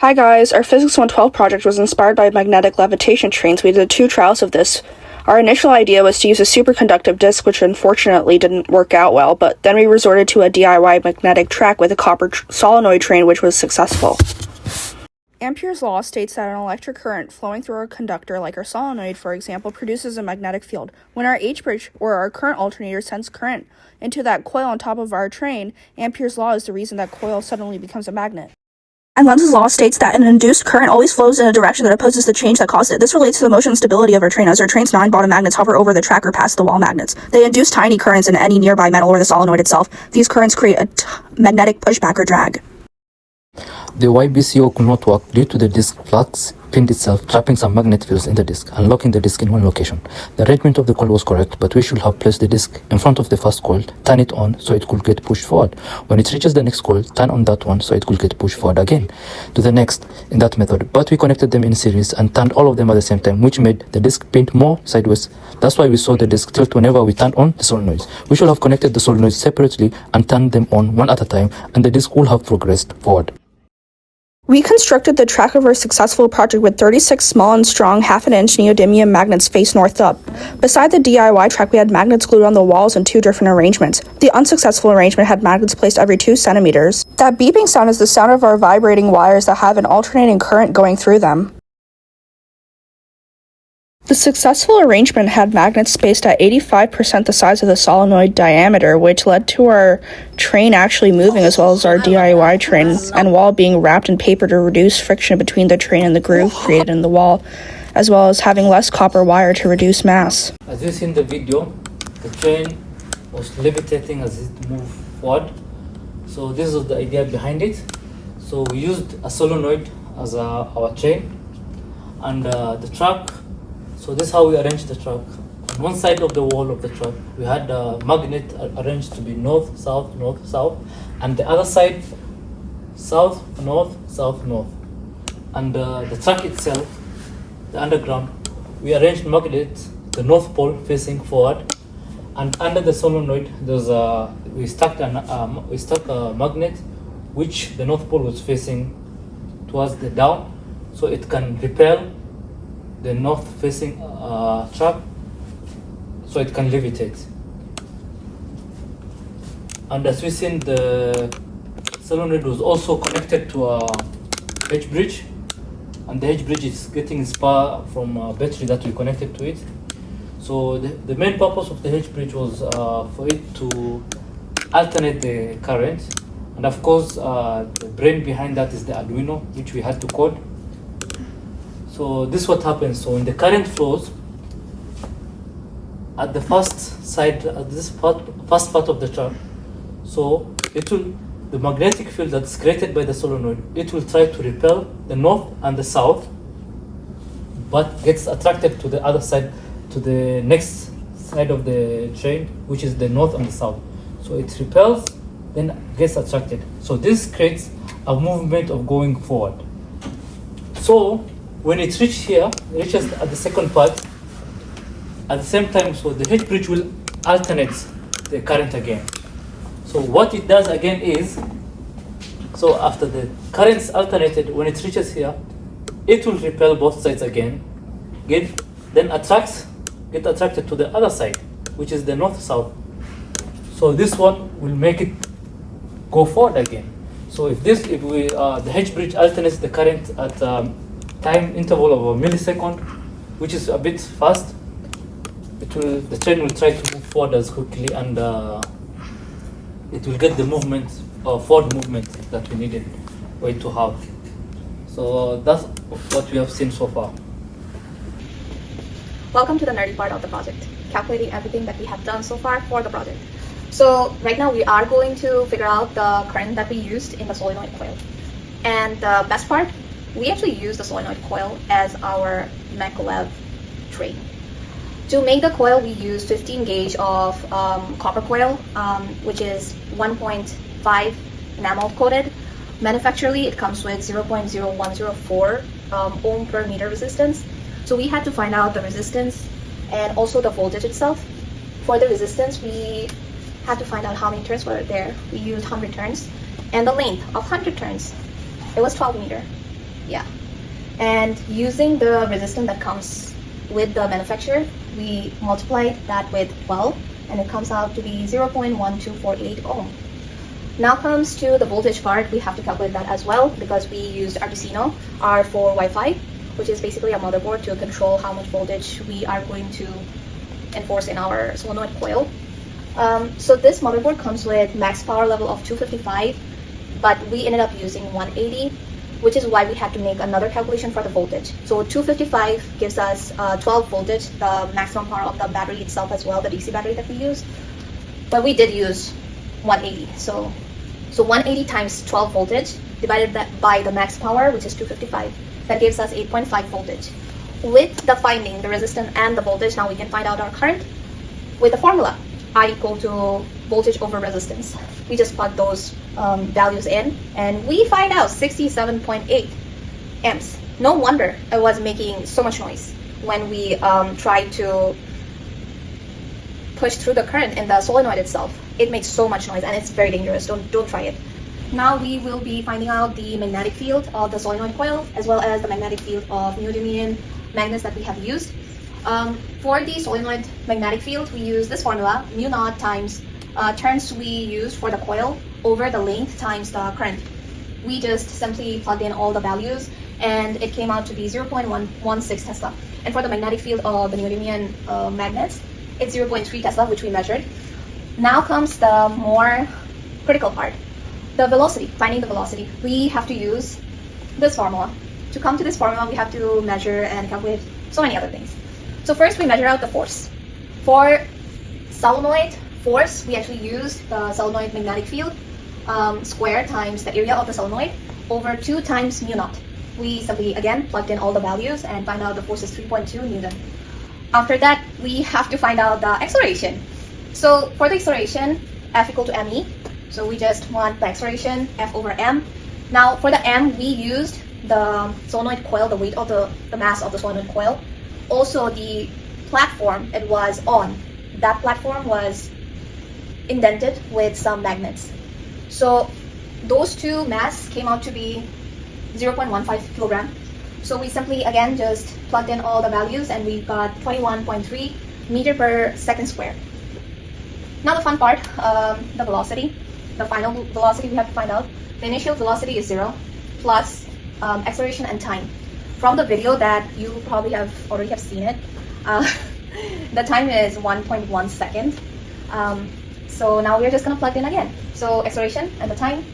Hi guys, our Physics 112 project was inspired by magnetic levitation trains. We did 2 trials of this. Our initial idea was to use a superconductive disc, which unfortunately didn't work out well, but then we resorted to a DIY magnetic track with a copper solenoid train, which was successful. Ampere's law states that an electric current flowing through a conductor, like our solenoid for example, produces a magnetic field. When our H-bridge or our current alternator sends current into that coil on top of our train, Ampere's law is the reason that coil suddenly becomes a magnet. And Lenz's law states that an induced current always flows in a direction that opposes the change that caused it. This relates to the motion and stability of our train, as our train's 9 bottom magnets hover over the track or past the wall magnets. They induce tiny currents in any nearby metal or the solenoid itself. These currents create a magnetic pushback or drag. The YBCO could not work due to the disk flux pinned itself, trapping some magnet fields in the disk and locking the disk in one location. The arrangement of the coil was correct, but we should have placed the disk in front of the first coil, turn it on so it could get pushed forward. When it reaches the next coil, turn on that one so it could get pushed forward again to the next in that method. But we connected them in series and turned all of them at the same time, which made the disk pinned more sideways. That's why we saw the disk tilt whenever we turned on the solenoids. We should have connected the solenoids separately and turned them on one at a time, and the disk would have progressed forward. We constructed the track of our successful project with 36 small and strong half-an-inch neodymium magnets face north up. Beside the DIY track, we had magnets glued on the walls in 2 different arrangements. The unsuccessful arrangement had magnets placed every 2 centimeters. That beeping sound is the sound of our vibrating wires that have an alternating current going through them. The successful arrangement had magnets spaced at 85% the size of the solenoid diameter, which led to our train actually moving as well as our DIY train, and wall being wrapped in paper to reduce friction between the train and the groove created in the wall, as well as having less copper wire to reduce mass. As you see in the video, the train was levitating as it moved forward. So this was the idea behind it. So we used a solenoid as our train, and the track. So this is how we arranged the track. On one side of the wall of the track, we had a magnet arranged to be north, south, and the other side, south, north. And the track itself, the underground, we arranged magnets, the north pole facing forward, and under the solenoid, we stuck a magnet, which the north pole was facing towards the down, so it can repel the north facing track, so it can levitate. And as we seen, the solenoid was also connected to a H-bridge, and the H-bridge is getting its power from a battery that we connected to it. So the main purpose of the H-bridge was for it to alternate the current, and of course the brain behind that is the Arduino, which we had to code. So this is what happens. So when the current flows at the first side, at this first part of the track, so the magnetic field that's created by the solenoid, it will try to repel the north and the south, but gets attracted to the other side, to the next side of the train, which is the north and the south. So it repels, then gets attracted. So this creates a movement of going forward. So when it reaches at the second part, at the same time, so the H-bridge will alternate the current again. So what it does again is, so after the currents alternated, when it reaches here, it will repel both sides again, then get attracted to the other side, which is the north-south. So this one will make it go forward again. So the H-bridge alternates the current at time interval of a millisecond, which is a bit fast, the train will try to move forward as quickly, and it will get the movement, forward movement that we needed to have. So that's what we have seen so far. Welcome to the nerdy part of the project, calculating everything that we have done so far for the project. So right now we are going to figure out the current that we used in the solenoid coil. And the best part, we actually use the solenoid coil as our MagLev train. To make the coil, we use 15 gauge of copper coil, which is 1.5 enamel coated. Manufacturally, it comes with 0.0104 ohm per meter resistance. So we had to find out the resistance and also the voltage itself. For the resistance, we had to find out how many turns were there. We used 100 turns, and the length of 100 turns, it was 12 meters. Yeah. And using the resistance that comes with the manufacturer, we multiplied that with 12, and it comes out to be 0.1248 ohm. Now comes to the voltage part. We have to calculate that as well because we used Arduino R4 Wi-Fi, which is basically a motherboard to control how much voltage we are going to enforce in our solenoid coil. So this motherboard comes with max power level of 255, but we ended up using 180, which is why we had to make another calculation for the voltage. So 255 gives us 12 voltage, the maximum power of the battery itself as well, the DC battery that we used. But we did use 180. So 180 times 12 voltage divided by the max power, which is 255, that gives us 8.5 voltage. With the finding, the resistance and the voltage, now we can find out our current with the formula. I equal to voltage over resistance. We just plug those values in, and we find out 67.8 amps. No wonder it was making so much noise when we tried to push through the current in the solenoid itself. It makes so much noise, and it's very dangerous. Don't try it. Now we will be finding out the magnetic field of the solenoid coil, as well as the magnetic field of neodymium magnets that we have used. For the solenoid magnetic field, we use this formula, mu naught times turns we use for the coil over the length times the current. We just simply plugged in all the values, and it came out to be 0.116 Tesla. And for the magnetic field of the neodymium magnets, it's 0.3 Tesla, which we measured. Now comes the more critical part, the velocity, finding the velocity. We have to use this formula. To come to this formula, we have to measure and calculate so many other things. So first we measure out the force. For solenoid force, we actually used the solenoid magnetic field square times the area of the solenoid over 2 times mu naught. We simply, again, plugged in all the values and find out the force is 3.2 Newton. After that, we have to find out the acceleration. So for the acceleration, F equal to ME. So we just want the acceleration, F over M. Now for the M, we used the solenoid coil, the weight of the mass of the solenoid coil. Also the platform it was on. That platform was indented with some magnets. So those two mass came out to be 0.15 kilogram. So we simply, again, just plugged in all the values, and we got 21.3 meter per second square. Now the fun part, the velocity, the final velocity we have to find out. The initial velocity is 0 plus acceleration and time. From the video that you probably already have seen it, the time is 1.1 second. So now we're just going to plug in again. So acceleration and the time,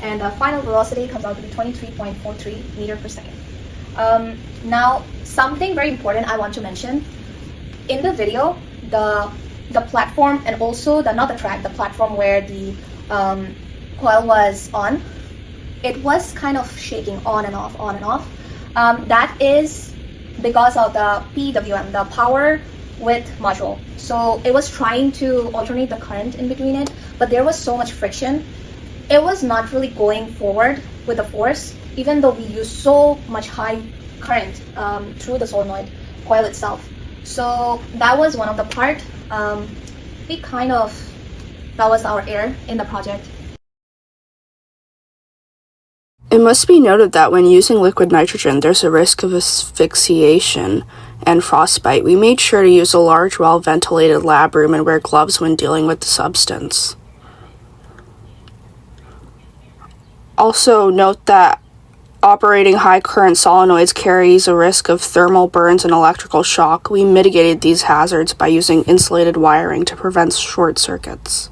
and the final velocity comes out to be 23.43 meter per second. Now, something very important I want to mention. In the video, the platform and also not the track, the platform where the coil was on, it was kind of shaking on and off, on and off. That is because of the PWM, the power width module. So it was trying to alternate the current in between it, but there was so much friction. It was not really going forward with the force, even though we used so much high current through the solenoid coil itself. So that was one of the part. That was our error in the project. It must be noted that when using liquid nitrogen, there's a risk of asphyxiation and frostbite. We made sure to use a large, well-ventilated lab room and wear gloves when dealing with the substance. Also note that operating high current solenoids carries a risk of thermal burns and electrical shock. We mitigated these hazards by using insulated wiring to prevent short circuits.